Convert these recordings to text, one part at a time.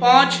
5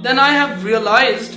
Then I have realized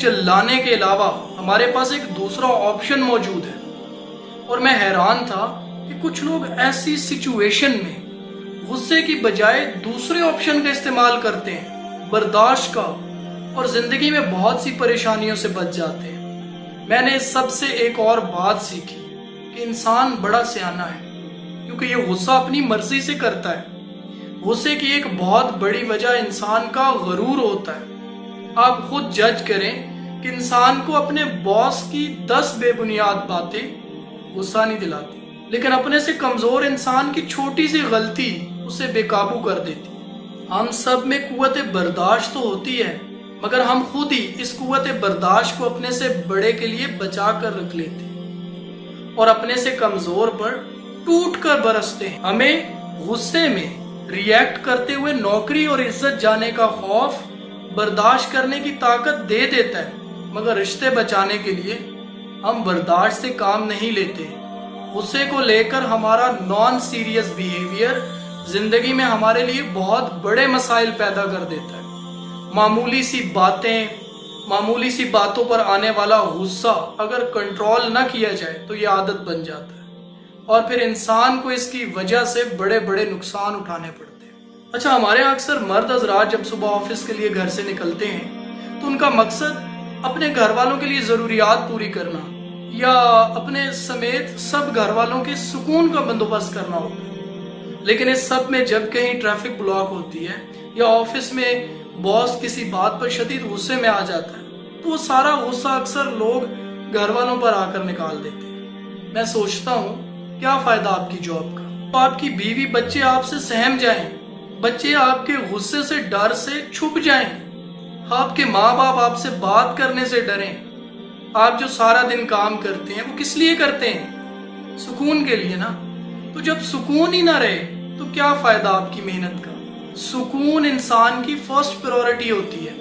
چلانے کے علاوہ ہمارے پاس ایک دوسرا آپشن موجود ہے. اور میں حیران تھا کہ کچھ لوگ ایسی سچویشن میں غصے کی بجائے دوسرے آپشن کا استعمال کرتے ہیں، برداشت کا، اور زندگی میں بہت سی پریشانیوں سے بچ جاتے ہیں. میں نے اس سب سے ایک اور بات سیکھی کہ انسان بڑا سیانہ ہے، کیونکہ یہ غصہ اپنی مرضی سے کرتا ہے. غصے کی ایک بہت بڑی وجہ انسان کا غرور ہوتا ہے. آپ خود جج کریں کہ انسان کو اپنے باس کی 10 بے بنیاد باتیں غصہ نہیں دلاتی، لیکن اپنے سے کمزور انسان کی چھوٹی سی غلطی اسے بے قابو کر دیتی. ہم سب میں قوت برداشت تو ہوتی ہے، مگر ہم خود ہی اس قوت برداشت کو اپنے سے بڑے کے لیے بچا کر رکھ لیتے ہیں اور اپنے سے کمزور پر ٹوٹ کر برستے ہیں. ہمیں غصے میں ریئیکٹ کرتے ہوئے نوکری اور عزت جانے کا خوف برداشت کرنے کی طاقت دے دیتا ہے، مگر رشتے بچانے کے لیے ہم برداشت سے کام نہیں لیتے. غصے کو لے کر ہمارا نان سیریس بیہیویئر زندگی میں ہمارے لیے بہت بڑے مسائل پیدا کر دیتا ہے. معمولی سی باتوں پر آنے والا غصہ اگر کنٹرول نہ کیا جائے تو یہ عادت بن جاتا ہے، اور پھر انسان کو اس کی وجہ سے بڑے بڑے نقصان اٹھانے پڑتے ہیں. اچھا، ہمارے اکثر مرد حضرات جب صبح آفس کے لیے گھر سے نکلتے ہیں تو ان کا مقصد اپنے گھر والوں کے لیے ضروریات پوری کرنا یا اپنے سمیت سب گھر والوں کے سکون کا بندوبست کرنا ہوتا ہے. لیکن اس سب میں جب کہیں ٹریفک بلاک ہوتی ہے یا آفس میں باس کسی بات پر شدید غصے میں آ جاتا ہے تو وہ سارا غصہ اکثر لوگ گھر والوں پر آ کر نکال دیتے ہیں. میں سوچتا ہوں کیا فائدہ آپ کی جاب کا؟ تو آپ کی بیوی بچے آپ سے سہم جائیں، بچے آپ کے غصے سے ڈر سے چھپ جائیں، آپ کے ماں باپ آپ سے بات کرنے سے ڈریں. آپ جو سارا دن کام کرتے ہیں وہ کس لیے کرتے ہیں؟ سکون کے لیے نا. تو جب سکون ہی نہ رہے تو کیا فائدہ آپ کی محنت کا؟ سکون انسان کی فرسٹ پریورٹی ہوتی ہے.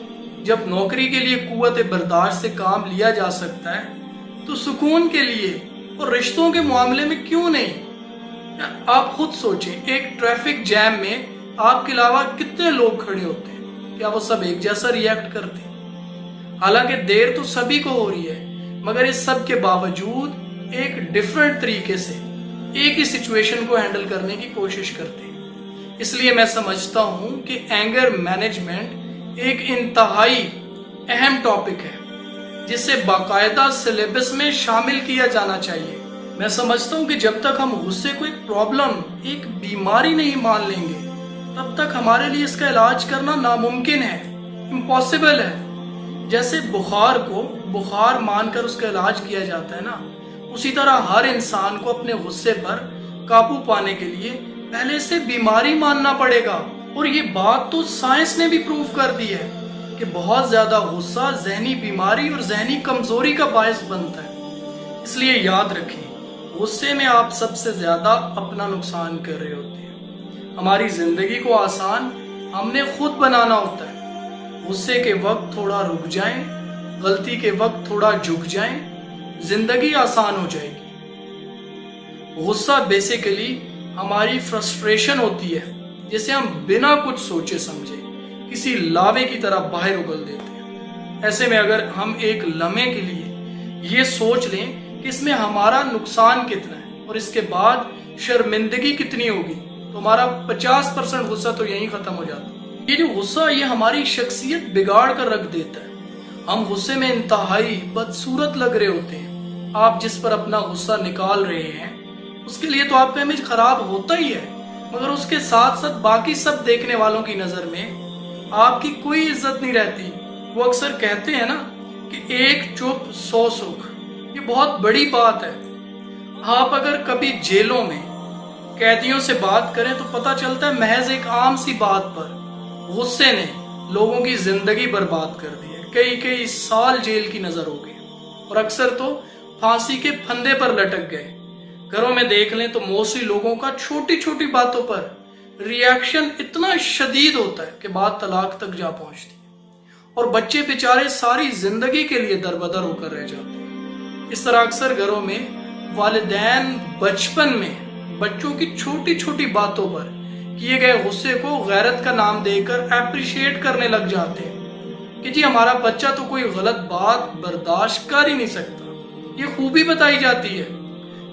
جب نوکری کے لیے قوت برداشت سے کام لیا جا سکتا ہے تو سکون کے لیے اور رشتوں کے معاملے میں کیوں نہیں؟ آپ خود سوچیں، ایک ٹریفک جیم میں آپ کے علاوہ کتنے لوگ کھڑے ہوتے ہیں، کیا وہ سب ایک جیسا ریئیکٹ کرتے ہیں؟ حالانکہ دیر تو سبھی کو ہو رہی ہے، مگر اس سب کے باوجود ایک ڈیفرنٹ طریقے سے ایک ہی سچویشن کو ہینڈل کرنے کی کوشش کرتے ہیں. اس لیے میں سمجھتا ہوں کہ اینگر مینجمنٹ ایک انتہائی اہم ٹاپک ہے جسے باقاعدہ سلیبس میں شامل کیا جانا چاہیے. میں سمجھتا ہوں کہ جب تک ہم غصے کو ایک پرابلم، ایک بیماری نہیں مان لیں گے تب تک ہمارے لیے اس کا علاج کرنا ناممکن ہے، امپاسبل ہے. جیسے بخار کو بخار مان کر اس کا علاج کیا جاتا ہے نا، اسی طرح ہر انسان کو اپنے غصے پر قابو پانے کے لیے پہلے سے بیماری ماننا پڑے گا. اور یہ بات تو سائنس نے بھی پروف کر دی ہے کہ بہت زیادہ غصہ ذہنی بیماری اور ذہنی کمزوری کا باعث بنتا ہے. اس لیے یاد رکھیں، غصے میں آپ سب سے زیادہ اپنا نقصان کر رہے ہوتے ہیں. ہماری زندگی کو آسان ہم نے خود بنانا ہوتا ہے. غصے کے وقت تھوڑا رک جائیں، غلطی کے وقت تھوڑا جھک جائیں، زندگی آسان ہو جائے گی. غصہ بیسیکلی ہماری فرسٹریشن ہوتی ہے جسے ہم بنا کچھ سوچے سمجھے کسی لاوے کی طرح باہر اگل دیتے ہیں. ایسے میں اگر ہم ایک لمحے کے لیے یہ سوچ لیں کہ اس میں ہمارا نقصان کتنا ہے اور اس کے بعد شرمندگی کتنی ہوگی تو ہمارا 50% غصہ تو یہیں ختم ہو جاتا ہے. یہ جو غصہ یہ ہماری شخصیت بگاڑ کر رکھ دیتا ہے. ہم غصے میں انتہائی بدصورت لگ رہے ہوتے ہیں. آپ جس پر اپنا غصہ نکال رہے ہیں اس کے لیے تو آپ کا امیج خراب ہوتا ہی ہے، مگر اس کے ساتھ ساتھ باقی سب دیکھنے والوں کی نظر میں آپ کی کوئی عزت نہیں رہتی. وہ اکثر کہتے ہیں نا کہ ایک چپ 100 سکھ. یہ بہت بڑی بات ہے. آپ اگر کبھی جیلوں میں قیدیوں سے بات کریں تو پتہ چلتا ہے محض ایک عام سی بات پر غصے نے لوگوں کی زندگی برباد کر دی ہے. کئی سال جیل کی نظر ہو گئی اور اکثر تو پھانسی کے پھندے پر لٹک گئے. گھروں میں دیکھ لیں تو موسٹلی لوگوں کا چھوٹی چھوٹی باتوں پر ریاکشن اتنا شدید ہوتا ہے کہ بات طلاق تک جا پہنچتی ہے اور بچے بیچارے ساری زندگی کے لیے دربدر ہو کر رہ جاتے ہیں. اس طرح اکثر گھروں میں والدین بچپن میں بچوں کی چھوٹی چھوٹی باتوں پر کیے گئے غصے کو غیرت کا نام دے کر اپریشیٹ کرنے لگ جاتے ہیں کہ جی ہمارا بچہ تو کوئی غلط بات برداشت کر ہی نہیں سکتا، یہ خوبی بتائی جاتی ہے۔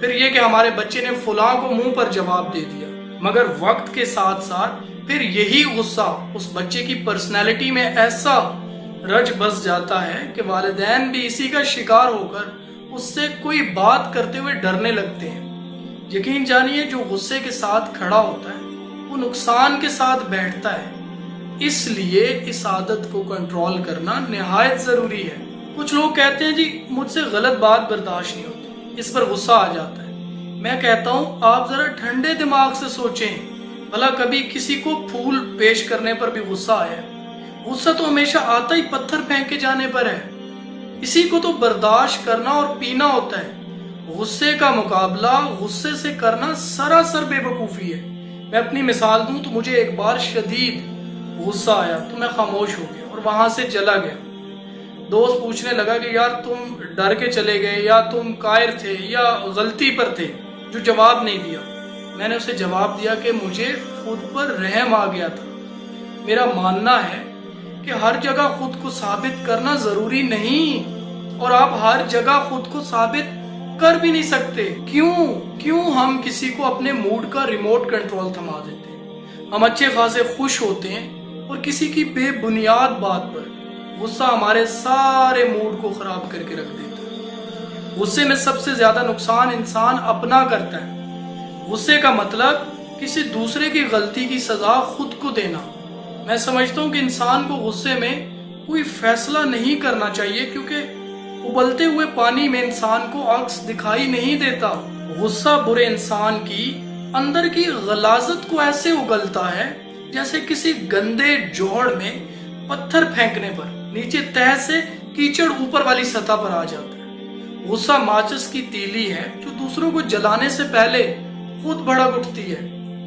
پھر یہ کہ ہمارے بچے نے فلاں کو منہ پر جواب دے دیا، مگر وقت کے ساتھ ساتھ پھر یہی غصہ اس بچے کی پرسنالٹی میں ایسا رچ بس جاتا ہے کہ والدین بھی اسی کا شکار ہو کر اس سے کوئی بات کرتے ہوئے ڈرنے لگتے ہیں۔ یقین جانیے جو غصے کے ساتھ کھڑا ہوتا ہے وہ نقصان کے ساتھ بیٹھتا ہے، اس لیے اس عادت کو کنٹرول کرنا نہایت ضروری ہے۔ کچھ لوگ کہتے ہیں جی مجھ سے غلط بات برداشت نہیں ہوتی، اس پر غصہ آ جاتا ہے۔ میں کہتا ہوں آپ ذرا ٹھنڈے دماغ سے سوچیں، بھلا کبھی کسی کو پھول پیش کرنے پر بھی غصہ آیا ہے؟ غصہ تو ہمیشہ آتا ہی پتھر پھینک کے جانے پر ہے، اسی کو تو برداشت کرنا اور پینا ہوتا ہے۔ غصے کا مقابلہ غصے سے کرنا سراسر بے وقوفی ہے۔ میں اپنی مثال دوں تو مجھے ایک بار شدید غصہ آیا تو میں خاموش ہو گیا اور وہاں سے چلا گیا۔ دوست پوچھنے لگا کہ یار تم ڈر کے چلے گئے یا تم قائر تھے یا غلطی پر تھے جو جواب نہیں دیا؟ میں نے اسے جواب دیا کہ مجھے خود پر رحم آ گیا تھا۔ میرا ماننا ہے کہ ہر جگہ خود کو ثابت کرنا ضروری نہیں، اور آپ ہر جگہ خود کو ثابت کر بھی نہیں سکتے۔ کیوں ہم کسی کو اپنے موڈ کا ریموٹ کنٹرول تھما دیتے ہیں؟ ہم اچھے خاصے خوش ہوتے ہیں اور کسی کی بے بنیاد بات پر غصہ ہمارے سارے موڈ کو خراب کر کے رکھ دیتا ہے۔ غصے میں سب سے زیادہ نقصان انسان اپنا کرتا ہے۔ غصے کا مطلب کسی دوسرے کی غلطی کی سزا خود کو دینا۔ میں سمجھتا ہوں کہ انسان کو غصے میں کوئی فیصلہ نہیں کرنا چاہیے، کیونکہ ابلتے ہوئے پانی میں انسان کو عکس دکھائی نہیں دیتا۔ غصہ برے انسان کی اندر کی غلاظت کو ایسے اگلتا ہے جیسے کسی گندے جوہڑ میں پتھر پھینکنے پر نیچے تہہ سے کیچڑ اوپر والی سطح پر آ جاتا ہے۔ غصہ ماچس کی تیلی ہے جو دوسروں کو جلانے سے پہلے خود بھڑک اٹھتی ہے،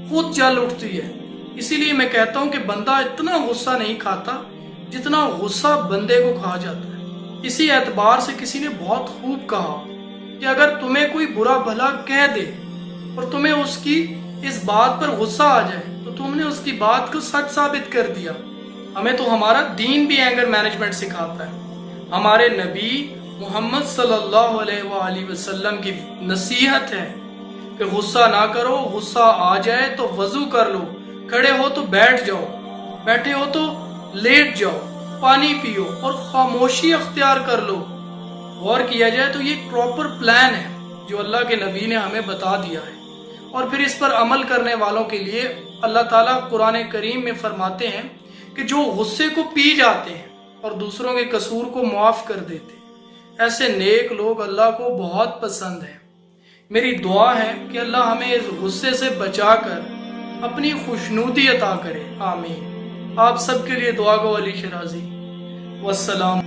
خود جل اٹھتی ہے۔ اسی لیے میں کہتا ہوں کہ بندہ اتنا غصہ نہیں کھاتا جتنا غصہ بندے کو کھا جاتا ہے۔ اسی اعتبار سے کسی نے بہت خوب کہا کہ اگر تمہیں کوئی برا بھلا کہہ دے اور تمہیں اس کی اس بات پر غصہ آ جائے تو تم نے اس کی بات کو سچ ثابت کر دیا۔ ہمیں تو ہمارا دین بھی اینگر مینجمنٹ سکھاتا ہے۔ ہمارے نبی محمد صلی اللہ علیہ وآلہ وسلم کی نصیحت ہے کہ غصہ نہ کرو، غصہ آ جائے تو وضو کر لو، کھڑے ہو تو بیٹھ جاؤ، بیٹھے ہو تو لیٹ جاؤ، پانی پیو اور خاموشی اختیار کر لو۔ غور کیا جائے تو یہ ایک پراپر پلان ہے جو اللہ کے نبی نے ہمیں بتا دیا ہے، اور پھر اس پر عمل کرنے والوں کے لیے اللہ تعالیٰ قرآن کریم میں فرماتے ہیں کہ جو غصے کو پی جاتے ہیں اور دوسروں کے قصور کو معاف کر دیتے ہیں، ایسے نیک لوگ اللہ کو بہت پسند ہیں۔ میری دعا ہے کہ اللہ ہمیں اس غصے سے بچا کر اپنی خوشنودی عطا کرے، آمین۔ آپ سب کے لیے دعا گو علی شرازی۔ والسلام۔